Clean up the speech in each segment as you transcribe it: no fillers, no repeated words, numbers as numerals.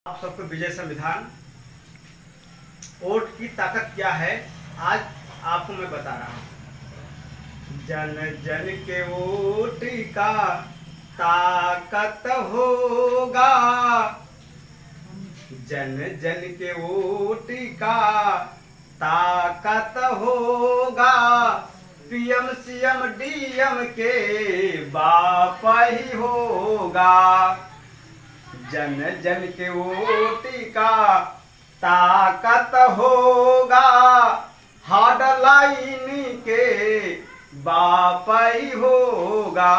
आप सबको विजय संविधान वोट की ताकत क्या है आज आपको मैं बता रहा हूँ। जन जन के वोट का ताकत होगा, जन जन के वोट का ताकत होगा। पीएम सीएम डीएम के बाप ही होगा। जन जन के वोट का ताकत होगा, हार्ड लाइन के बाप ही होगा।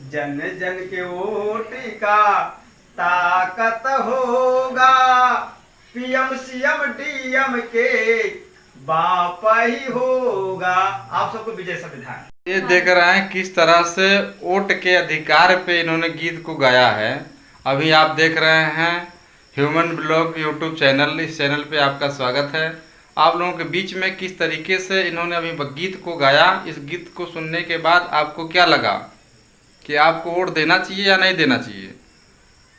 जन जन के वोट का ताकत होगा, पीएम सीएम डीएम के बाप ही होगा। आप सबको विजय संविधान। ये देख रहे हैं किस तरह से वोट के अधिकार पे इन्होंने गीत को गाया है। अभी आप देख रहे हैं ह्यूमन ब्लॉग यूट्यूब चैनल, इस चैनल पे आपका स्वागत है। आप लोगों के बीच में किस तरीके से इन्होंने अभी गीत को गाया, इस गीत को सुनने के बाद आपको क्या लगा कि आपको वोट देना चाहिए या नहीं देना चाहिए।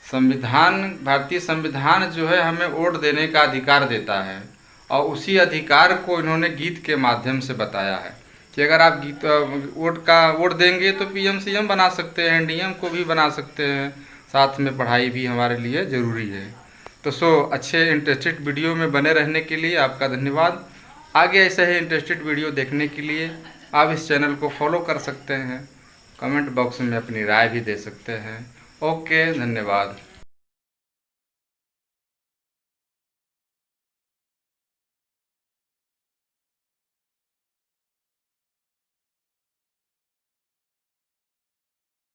संविधान, भारतीय संविधान जो है हमें वोट देने का अधिकार देता है और उसी अधिकार को इन्होंने गीत के माध्यम से बताया है कि अगर आप वोट देंगे तो पीएम सीएम बना सकते हैं, डीएम को भी बना सकते हैं, साथ में पढ़ाई भी हमारे लिए ज़रूरी है। तो अच्छे इंटरेस्टेड वीडियो में बने रहने के लिए आपका धन्यवाद। आगे ऐसे ही इंटरेस्टेड वीडियो देखने के लिए आप इस चैनल को फॉलो कर सकते हैं। कमेंट बॉक्स में अपनी राय भी दे सकते हैं। ओके, धन्यवाद।